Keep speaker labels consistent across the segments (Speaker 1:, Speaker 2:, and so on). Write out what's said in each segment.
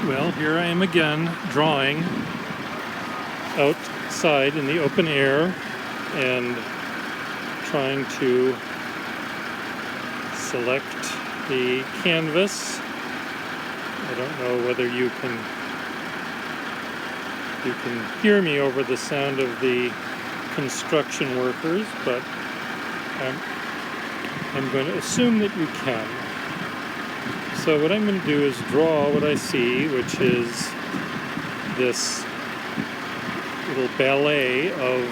Speaker 1: Well, here I am again, drawing outside in the open air and trying to select the canvas. I don't know whether you can hear me over the sound of the construction workers, but I'm going to assume that you can. So what I'm going to do is draw what I see, which is this little ballet of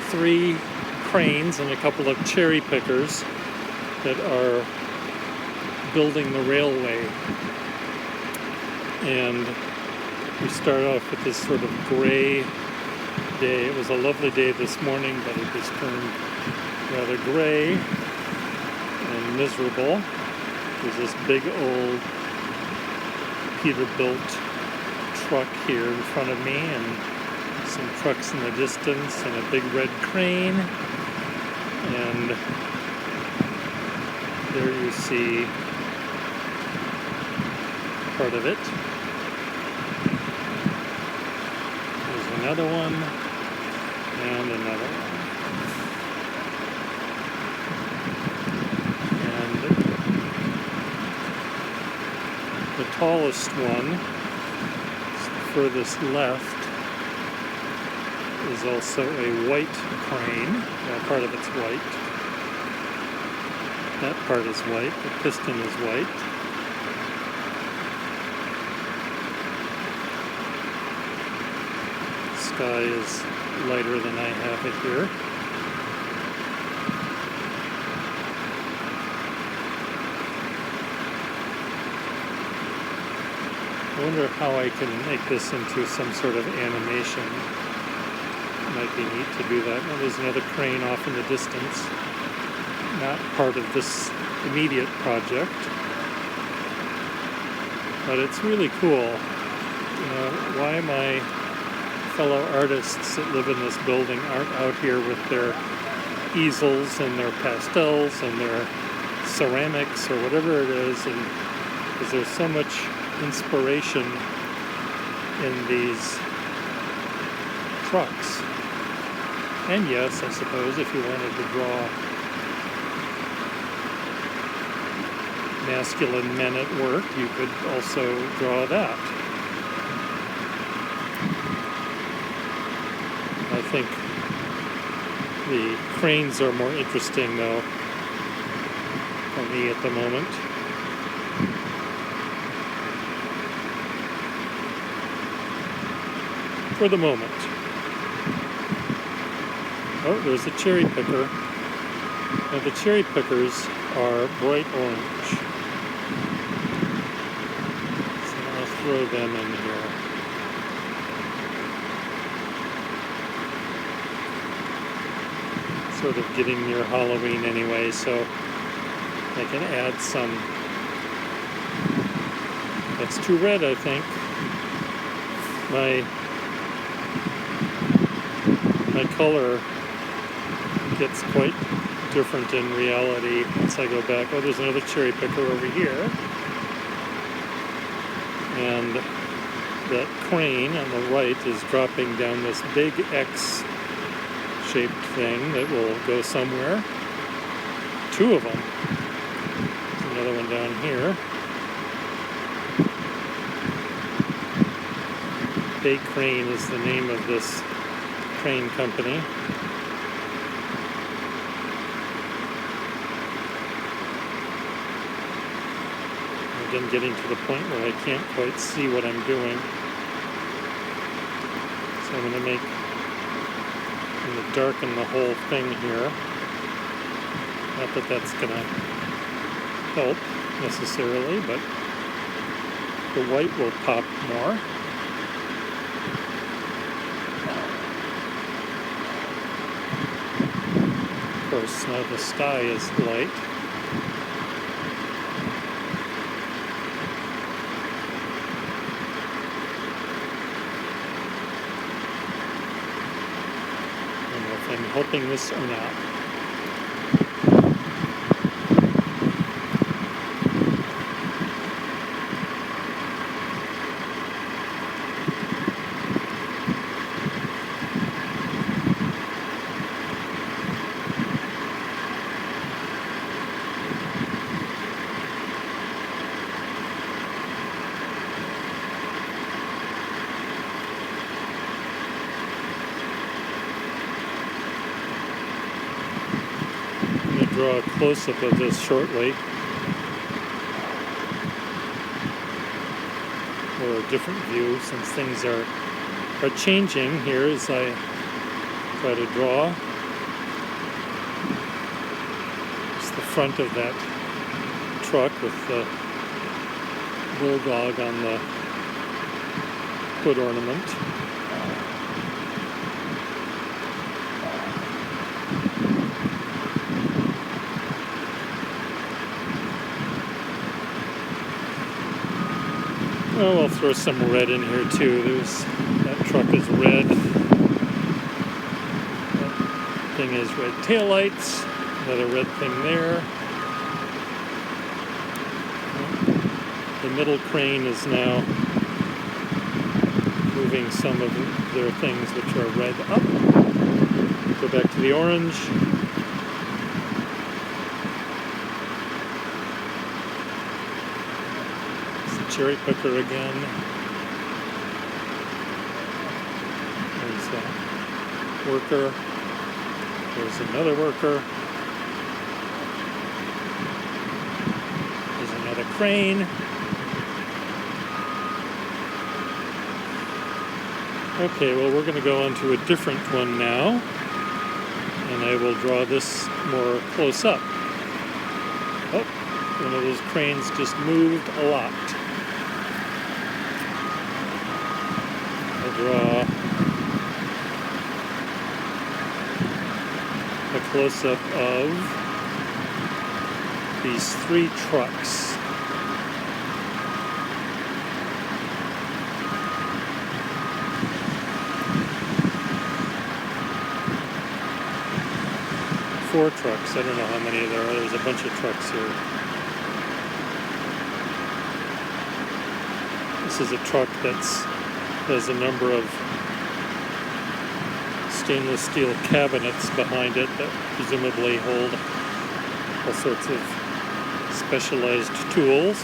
Speaker 1: 3 cranes and a couple of cherry pickers that are building the railway. And we start off with this sort of gray day. It was a lovely day this morning, but it just turned rather gray and miserable. There's this big old Peterbilt truck here in front of me, and some trucks in the distance, and a big red crane. And there you see part of it. There's another one, and another one. And the tallest one, furthest left, is also a white crane. Well, part of it's white. That part is white. The piston is white. Sky is lighter than I have it here. I wonder how I can make this into some sort of animation. It might be neat to do that. Well, there's another crane off in the distance. Not part of this immediate project. But it's really cool. You know, why my fellow artists that live in this building aren't out here with their easels and their pastels and their ceramics or whatever it is, and because there's so much inspiration in these trucks. And yes, I suppose if you wanted to draw masculine men at work, you could also draw that. I think the cranes are more interesting, though, for me at the moment. For the moment. Oh, there's a cherry picker. Now the cherry pickers are bright orange. So I'll throw them in here. Sort of getting near Halloween anyway, so I can add some. That's too red, I think. My color gets quite different in reality once I go back. Oh, there's another cherry picker over here. And that crane on the right is dropping down this big X-shaped thing that will go somewhere. 2 of them. There's another one down here. Bay Crane is the name of this crane company. I'm getting to the point where I can't quite see what I'm doing. So I'm going to darken the whole thing here. Not that that's going to help necessarily, but the white will pop more. Of course, now the sky is light. I'm hoping this or not. draw a close-up of this shortly, or a different view, since things are changing here as I try to draw. It's the front of that truck with the bulldog on the hood ornament. Oh, I'll throw some red in here too. That truck is red. That thing is red taillights. Another red thing there. The middle crane is now moving some of their things which are red up. Go back to the orange. Cherry picker again. There's a worker. There's another worker. There's another crane. Okay, well, we're going to go on to a different one now, and I will draw this more close up. Oh, one of those cranes just moved a lot. Draw a close-up of these three trucks. Four trucks. I don't know how many there are. There's a bunch of trucks here. This is a truck has a number of stainless steel cabinets behind it that presumably hold all sorts of specialized tools.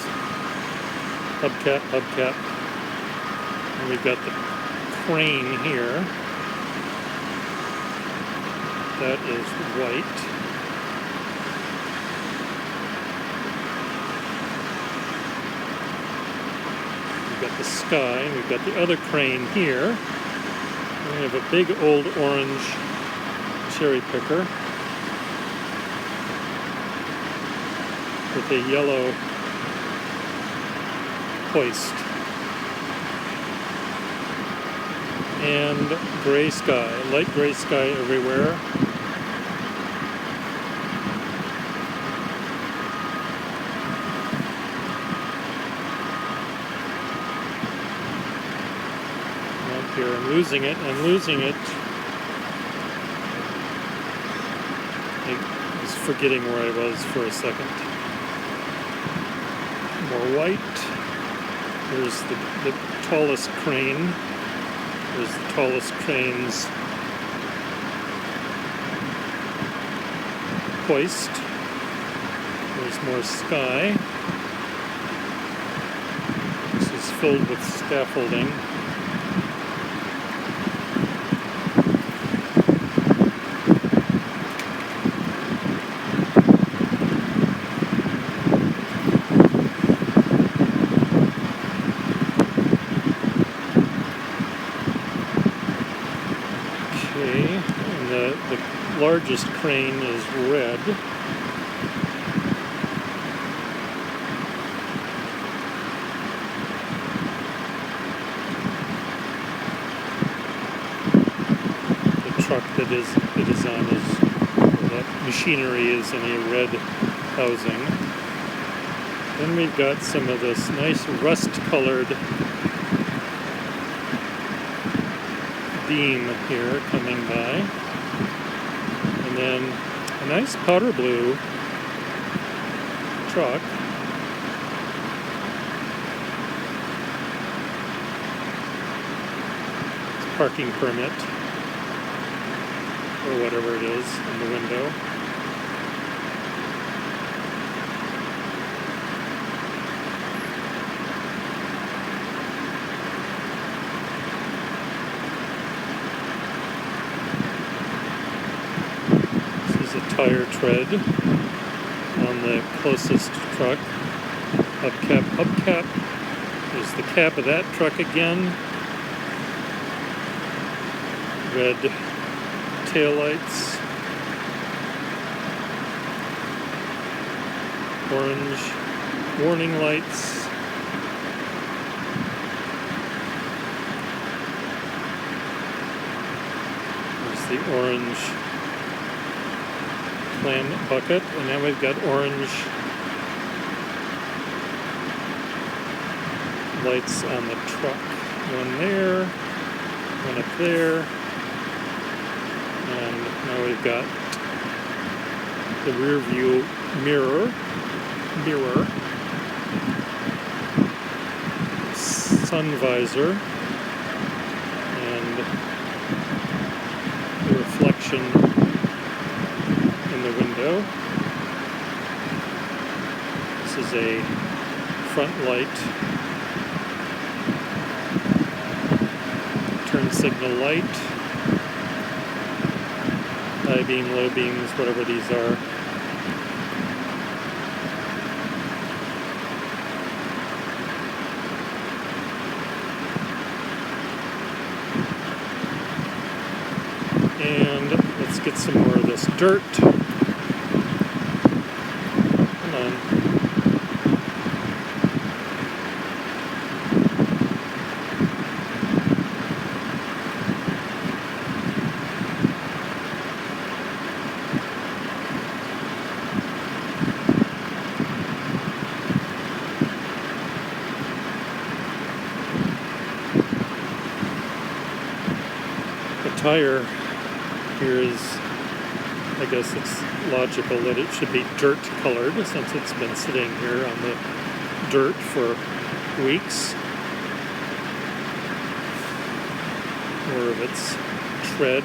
Speaker 1: Hubcap. And we've got the crane here. That is white. We've got the sky, we've got the other crane here. And we have a big old orange cherry picker with a yellow hoist. And gray sky, light gray sky everywhere. Here, I'm losing it. I was forgetting where I was for a second. More white. There's the tallest crane. There's the tallest crane's hoist. There's more sky. This is filled with scaffolding. The largest crane is red. The truck that is on that machinery is in a red housing. Then we've got some of this nice rust-colored beam here coming by. And then a nice powder blue truck. It's parking permit, or whatever it is, in the window. tire tread on the closest truck. Hubcap, hubcap. There's the cab of that truck again. Red taillights. Orange warning lights. There's the orange plan bucket, and now we've got orange lights on the truck. One there, one up there, and now we've got the rear view mirror, sun visor, and the reflection in the window. This is a front light, turn signal light, high beam, low beams, whatever these are. And let's get some more of this dirt. Come on. The tire here is, I guess it's logical that it should be dirt colored since it's been sitting here on the dirt for weeks. More of its tread.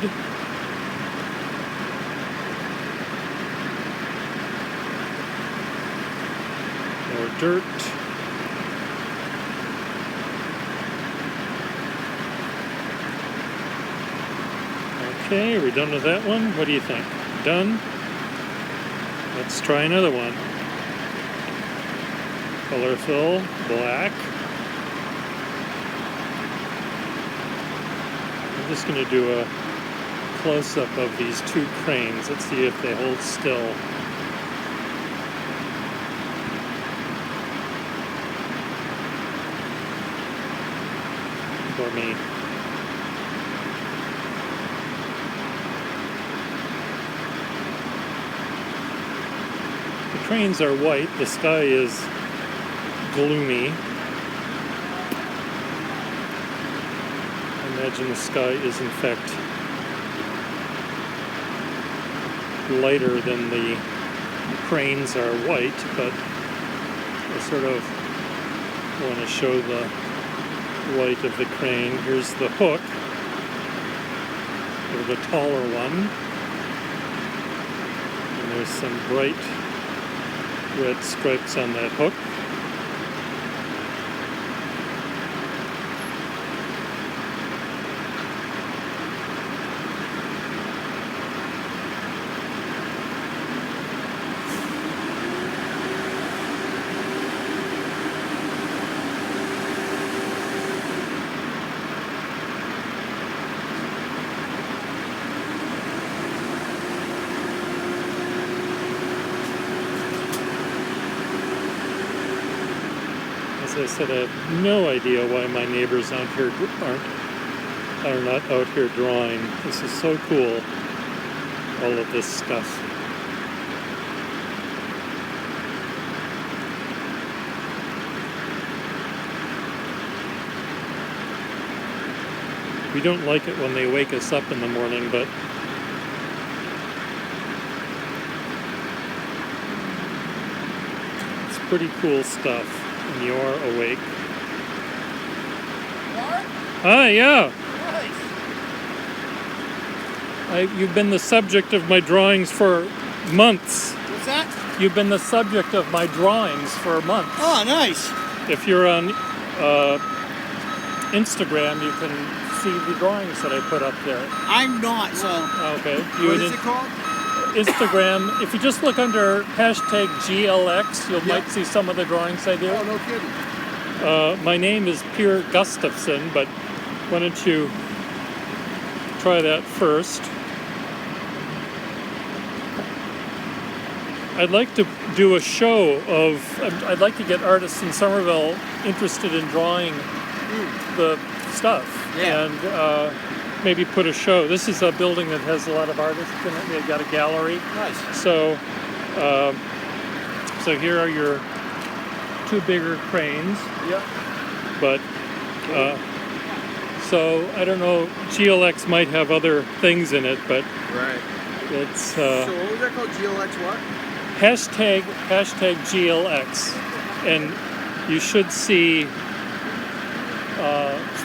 Speaker 1: More dirt. Okay, are we done with that one? What do you think? Done? Let's try another one. Color fill, black. I'm just going to do a close-up of these two cranes. Let's see if they hold still. For me. The cranes are white, the sky is gloomy. I imagine the sky is in fact lighter than the cranes are white, but I sort of want to show the light of the crane. Here's the hook, or the taller one, and there's some bright red stripes on that hook. As I said, I have no idea why my neighbors out here are not out here drawing. This is so cool, all of this stuff. We don't like it when they wake us up in the morning, but it's pretty cool stuff. And you're awake.
Speaker 2: What?
Speaker 1: Hi, yeah.
Speaker 2: Nice.
Speaker 1: You've been the subject of my drawings for months.
Speaker 2: What's that?
Speaker 1: You've been the subject of my drawings for months.
Speaker 2: Oh, nice.
Speaker 1: If you're on Instagram, you can see the drawings that I put up there.
Speaker 2: I'm not, so.
Speaker 1: Okay.
Speaker 2: What is it called?
Speaker 1: Instagram, if you just look under hashtag GLX, you
Speaker 2: Yeah.
Speaker 1: might see some of the drawings I do.
Speaker 2: Oh, no kidding.
Speaker 1: My name is Pierre Gustafson, but why don't you try that first? I'd like to do a show of, I'd like to get artists in Somerville interested in drawing the stuff.
Speaker 2: Yeah.
Speaker 1: And maybe put a show. This is a building that has a lot of artists in it. They've got a gallery.
Speaker 2: Nice.
Speaker 1: So here are your two bigger cranes.
Speaker 2: Yeah.
Speaker 1: But so I don't know, GLX might have other things in it, but
Speaker 2: Right.
Speaker 1: it's
Speaker 2: So what was that called? GLX what?
Speaker 1: hashtag GLX, and you should see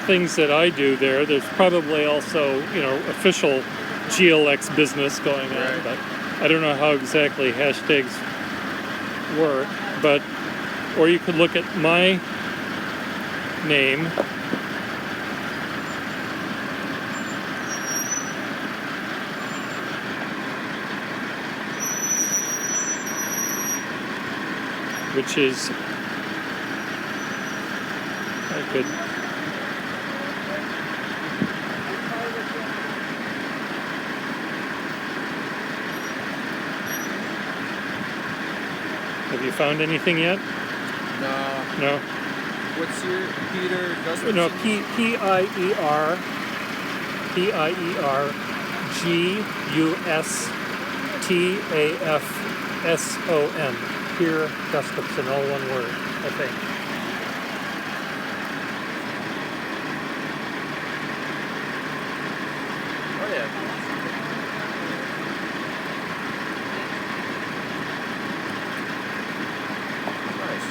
Speaker 1: things that I do there. There's probably also, official GLX business going on,
Speaker 2: Right.
Speaker 1: but I don't know how exactly hashtags work. But or you could look at my name. Which is, I could, have you found anything yet?
Speaker 2: No.
Speaker 1: No?
Speaker 2: What's your Peter Gustafson?
Speaker 1: No, P-I-E-R G-U-S-T-A-F-S-O-N. Pierre Gustafson, all one word, I think.
Speaker 2: Oh yeah. Nice.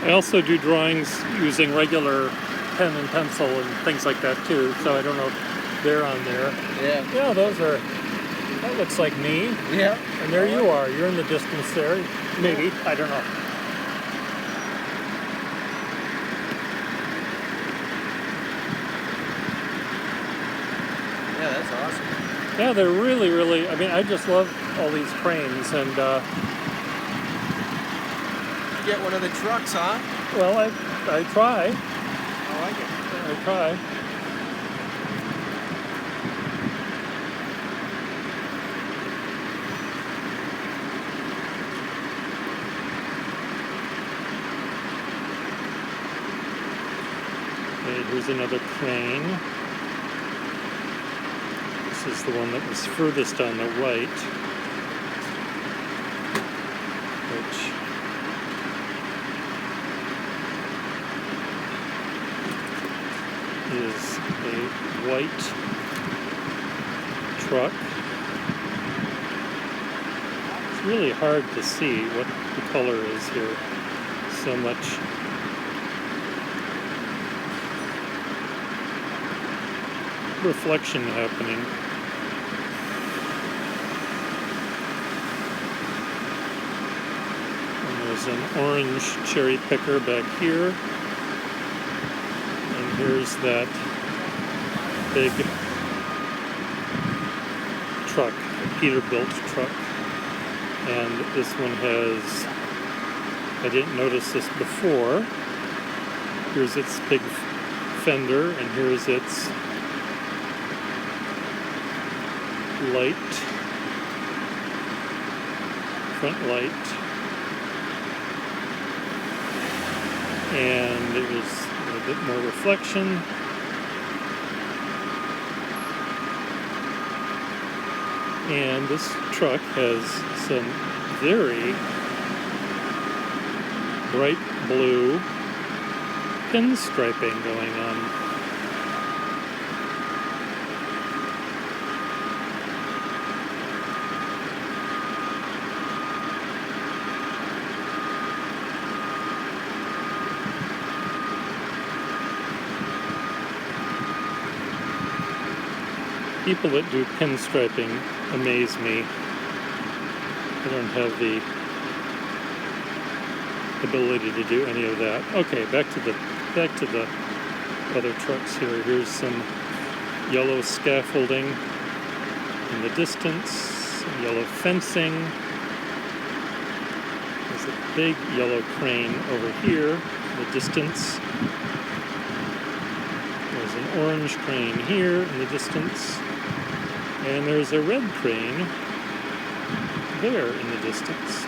Speaker 1: I also do drawings using regular pen and pencil and things like that too, so I don't know if they're on there.
Speaker 2: Yeah.
Speaker 1: Yeah, that looks like me.
Speaker 2: Yeah.
Speaker 1: And there you are. You're in the distance there. Maybe. I don't know.
Speaker 2: Yeah, that's awesome.
Speaker 1: Yeah, they're really, really, I mean, I just love all these cranes. And,
Speaker 2: You get one of the trucks, huh?
Speaker 1: well, I try.
Speaker 2: I like it.
Speaker 1: I try. Okay, here's another crane. This is the one that was furthest on the right, which is a white truck. It's really hard to see what the color is here. So much reflection happening. And there's an orange cherry picker back here. And here's that big truck, a Peterbilt truck. And this one has, I didn't notice this before. Here's its big fender, and here's its light, front light, and there's a bit more reflection. And this truck has some very bright blue pinstriping going on. People that do pinstriping amaze me. I don't have the ability to do any of that. Okay, back to the other trucks here. Here's some yellow scaffolding in the distance, yellow fencing. There's a big yellow crane over here in the distance. There's an orange crane here in the distance. And there's a red crane there in the distance.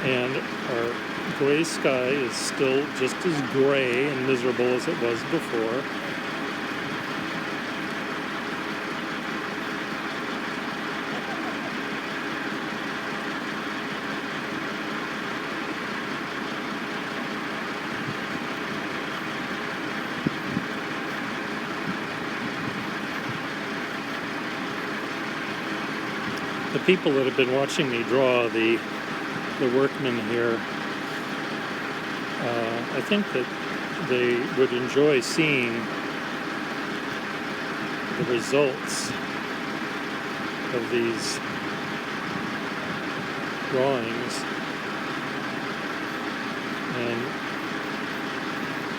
Speaker 1: And our gray sky is still just as gray and miserable as it was before. The people that have been watching me draw, the workmen here, I think that they would enjoy seeing the results of these drawings. And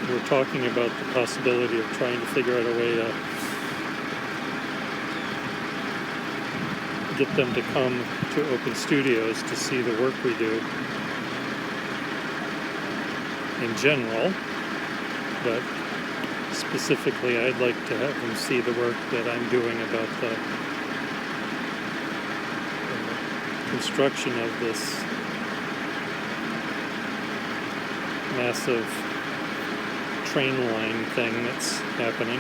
Speaker 1: we're talking about the possibility of trying to figure out a way to get them to come to Open Studios to see the work we do in general, but specifically I'd like to have them see the work that I'm doing about the construction of this massive train line thing that's happening.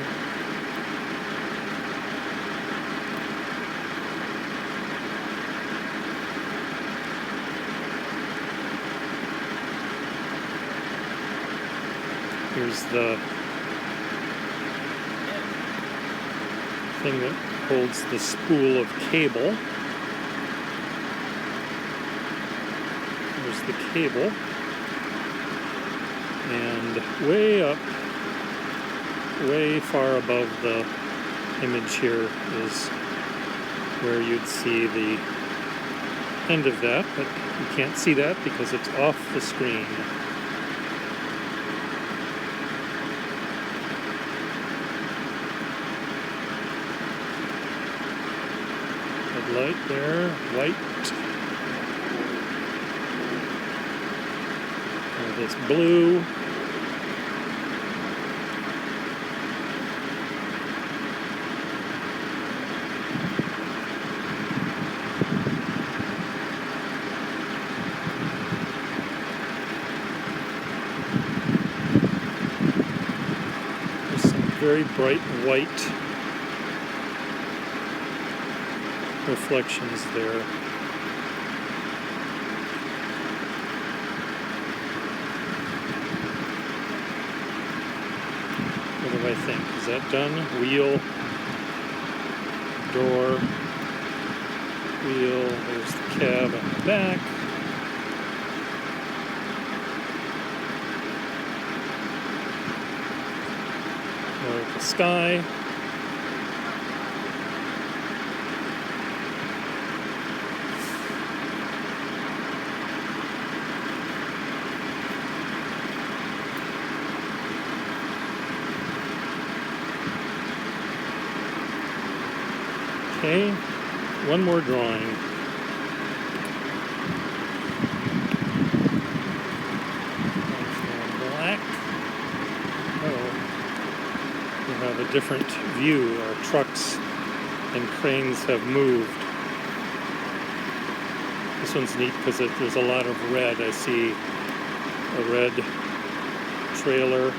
Speaker 1: Here's the thing that holds the spool of cable. There's the cable. And way up, way far above the image here is where you'd see the end of that, but you can't see that because it's off the screen. Light there, white. And this blue. There's some very bright white reflections there. What do I think? Is that done? Wheel, door, wheel, there's the cab on the back. There's the sky. Okay, one more drawing. Black. Oh, we have a different view. Our trucks and cranes have moved. This one's neat because there's a lot of red. I see a red trailer,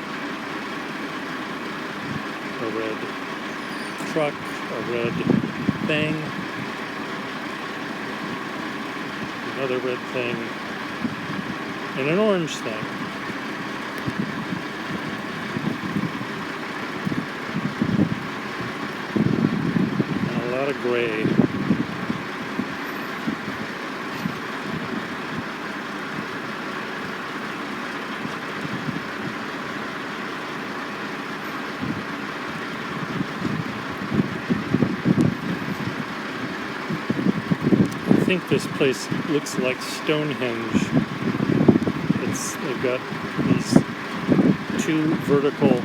Speaker 1: a red truck, a red thing, another red thing, and an orange thing. And a lot of gray. I think this place looks like Stonehenge. They've got these two vertical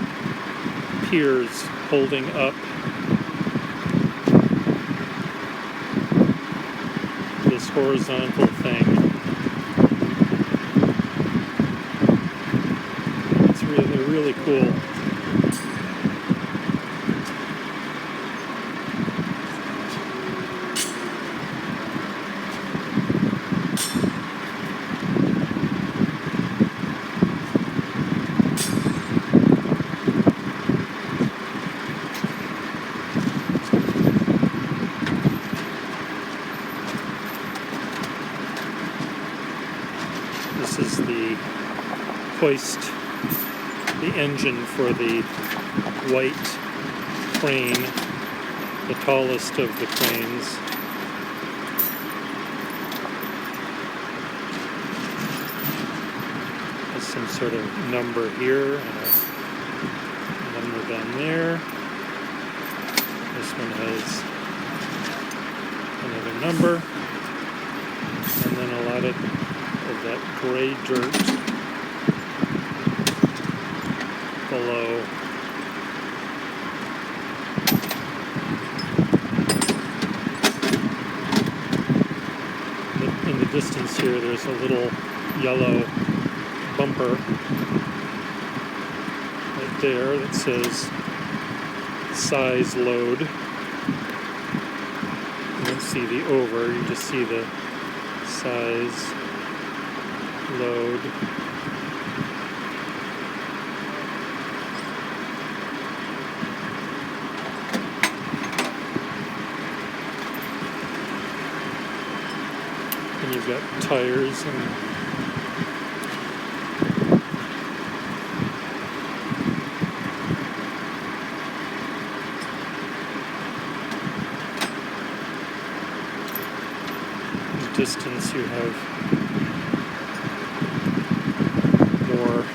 Speaker 1: piers holding up this horizontal thing. It's really, really cool. This is the hoist, the engine for the white crane, the tallest of the cranes. There's some sort of number here and a number down there. This one has another number, and then a lot of that gray dirt below. In the distance here, there's a little yellow bumper right there that says size load. You don't see the over, you just see the size load. And you've got tires and in the distance you have more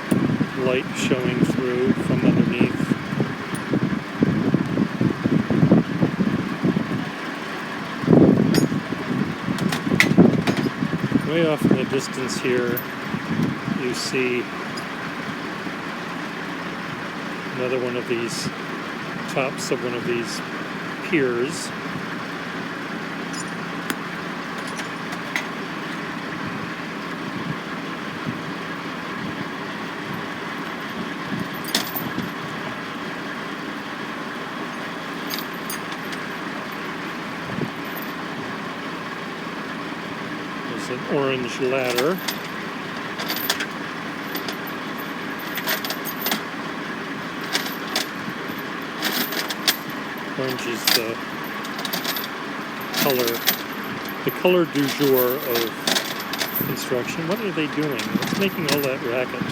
Speaker 1: light showing through from underneath. Way off in the distance here, you see another one of these tops of one of these piers. An orange ladder. Orange is the color du jour of construction. What are they doing? What's making all that racket?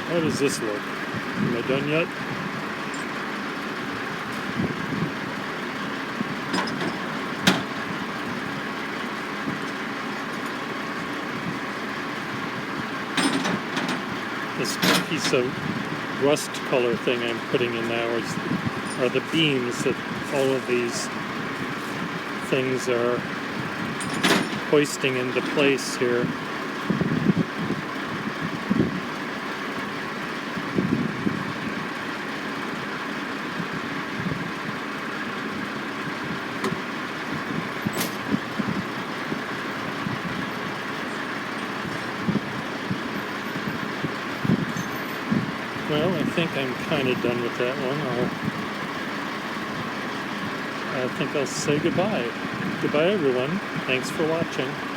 Speaker 1: How does this look? Am I done yet? This piece of rust color thing I'm putting in now are the beams that all of these things are hoisting into place here. Well, I think I'm kind of done with that one. I think I'll say goodbye. Goodbye, everyone. Thanks for watching.